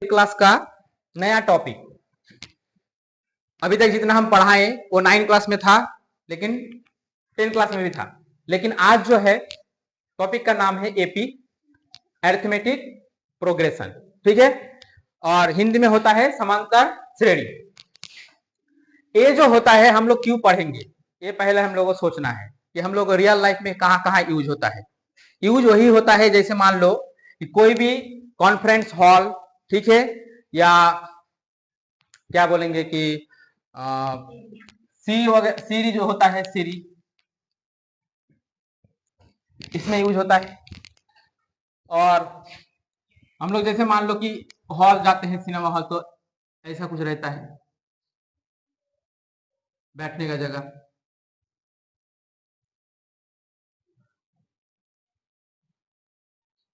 Class का नया topic. अभी तक जितना हम पढ़ाए वो 9 क्लास में था, लेकिन 10 क्लास में भी था। लेकिन आज जो है टॉपिक का नाम है एपी, अरिथमेटिक प्रोग्रेशन। ठीक है, और हिंदी में होता है समांतर श्रेणी। ये जो होता है हम लोग क्यों पढ़ेंगे, ये पहले हम लोगों को सोचना है कि हम लोग रियल लाइफ में कहाँ कहाँ यूज होता है। यूज वही होता है जैसे मान लो कि कोई भी कॉन्फ्रेंस हॉल, ठीक है, या क्या बोलेंगे कि सी वगैरह, सीरी जो होता है सीरी, इसमें यूज होता है। और हम लोग जैसे मान लो कि हॉल जाते हैं, सिनेमा हॉल, तो ऐसा कुछ रहता है बैठने का जगह।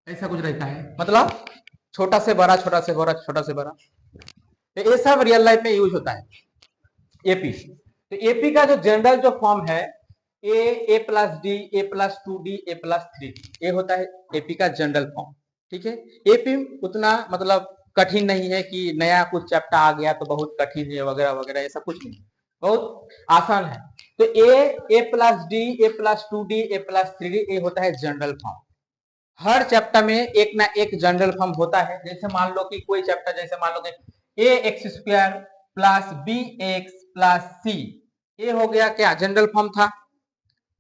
ऐसा कुछ रहता है, मतलब छोटा से बड़ा, छोटा से बड़ा, छोटा से बड़ा। तो ये सब रियल लाइफ में यूज होता है एपी। तो एपी का जो जनरल जो फॉर्म है ए प्लस डी, ए प्लस 2D, ए प्लस 3D, ये होता है एपी का जनरल फॉर्म। ठीक है, एपी उतना मतलब कठिन नहीं है कि नया कुछ चैप्टर आ गया तो बहुत कठिन है वगैरह वगैरह, ऐसा कुछ नहीं, बहुत आसान है। तो ए प्लस डी, ए प्लस 2D, ए प्लस 3D, ये होता है जनरल फॉर्म। हर चैप्टर में एक ना एक जनरल फॉर्म होता है। जैसे मान लो कि कोई चैप्टर, जैसे मान लो कि a x square plus b x plus c, ये हो गया क्या, जनरल फॉर्म था।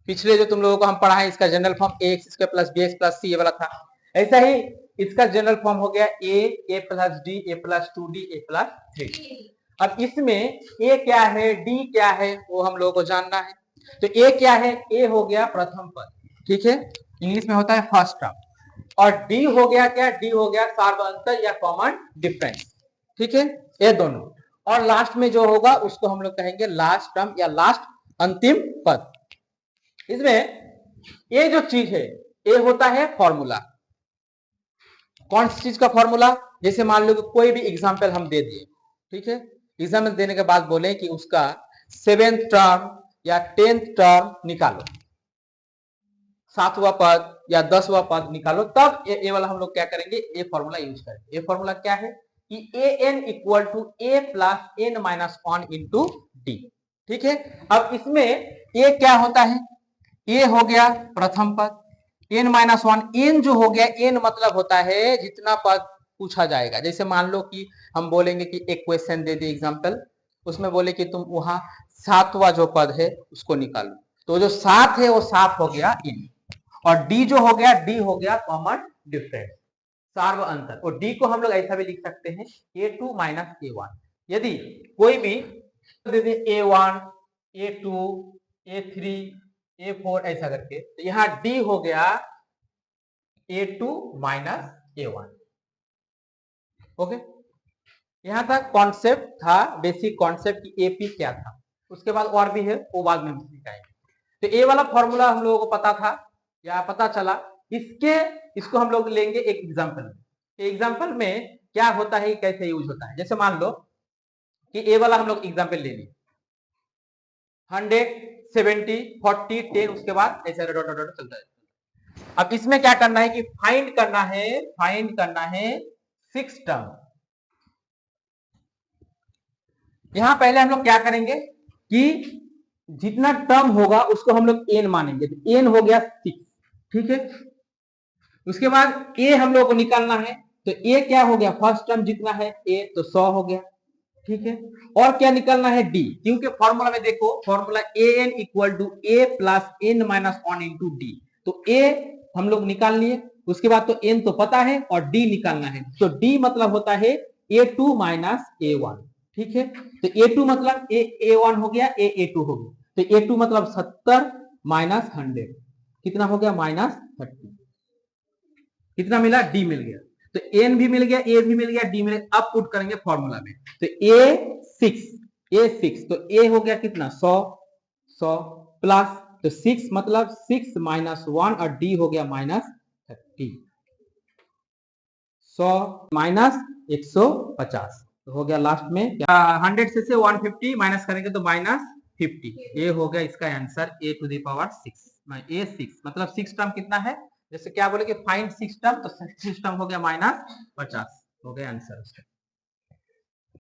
पिछले जो तुम लोगों को हम पढ़ा है इसका general form a x square plus b x plus c, ये वाला था। ऐसा ही इसका जनरल फॉर्म हो गया ए प्लस डी, ए प्लस 2D, ए प्लस 3D। अब इसमें ए क्या है, डी क्या है, वो हम लोगों को जानना है। तो ए क्या है, ए हो गया प्रथम पद, ठीक है, इंग्लिश में होता है फर्स्ट टर्म। और डी हो गया क्या, डी हो गया सार्वअंतर या कॉमन डिफरेंस। ठीक है, ये दोनों। और लास्ट में जो होगा उसको हम लोग कहेंगे लास्ट टर्म या लास्ट अंतिम पद। इसमें ये जो चीज है ये होता है फॉर्मूला। कौन सी चीज का फॉर्मूला, जैसे मान लो कि कोई भी एग्जांपल हम दे दिए, ठीक है, एग्जाम्पल देने के बाद बोले कि उसका 7th टर्म या 10th टर्म निकालो, 7वां पद या 10वां पद निकालो, तब ये वाला हम लोग क्या करेंगे, ये फॉर्मूला यूज करेंगे। ये फॉर्मूला क्या है कि an equal to a plus n minus 1 into d. ठीक है, अब इसमें a क्या होता है, a हो गया प्रथम पद, n माइनस 1, n जो हो गया, n मतलब होता है जितना पद पूछा जाएगा। जैसे मान लो कि हम बोलेंगे कि एक क्वेश्चन दे दिए एग्जाम्पल, उसमें बोले कि तुम वहां 7वां जो पद है उसको निकालो, तो जो 7 है वो 7 हो गया n। और डी जो हो गया, डी हो गया कॉमन डिफरेंस, सार्व अंतर। और डी को हम लोग ऐसा भी लिख सकते हैं a2 माइनस a1। यदि कोई भी a1, a2, a3, a4 ऐसा करके, तो यहाँ डी हो गया a2 माइनस a1। ओके, यहां तक कॉन्सेप्ट था, बेसिक कॉन्सेप्ट की एपी क्या था। उसके बाद और भी है, वो बाद में हम सिखाएंगे। तो ए वाला फॉर्मूला हम लोगों को पता था या पता चला। इसको हम लोग लेंगे एक एग्जांपल में। एग्जांपल में क्या होता है, कैसे यूज होता है। जैसे मान लो कि ए वाला हम लोग एग्जांपल ले लिए 100, 70, 40, 10, उसके बाद ऐसे डॉट डॉट चलता है। अब इसमें क्या करना है कि फाइंड करना है 6 टर्म। यहां पहले हम लोग क्या करेंगे कि जितना टर्म होगा उसको हम लोग एन मानेंगे, तो एन हो गया 6। ठीक है, उसके बाद ए हम लोग को निकालना है, तो ए क्या हो गया, फर्स्ट टर्म जितना है ए, तो 100 हो गया। ठीक है, और क्या निकालना है, डी, क्योंकि फॉर्मूला में देखो, formula a n equal to a plus n minus 1 into d. तो ए हम लोग निकाल लिए, उसके बाद तो एन तो पता है और डी निकालना है, तो डी मतलब होता है a2 माइनस a1। ठीक है, तो a2 मतलब a1 हो गया, a2 हो गया, तो a2 मतलब 70 माइनस 100 कितना हो गया, माइनस 30। कितना मिला, डी मिल गया। तो एन भी मिल गया, ए भी मिल गया, डी मिल गया। अब पुट करेंगे फॉर्मूला में, तो ए6, तो ए हो गया कितना, 100 प्लस, तो 6 मतलब 6 माइनस 1, और डी हो गया माइनस 30। 100 माइनस 150, तो हो गया लास्ट में 100 से 150 माइनस करेंगे तो माइनस 50। ये हो गया इसका answer a to the power 6, a6 मतलब 6 टर्म कितना है, जैसे क्या बोले कि फाइंड 6 टर्म, तो 6 टर्म हो गया माइनस 50, हो गया आंसर उसका।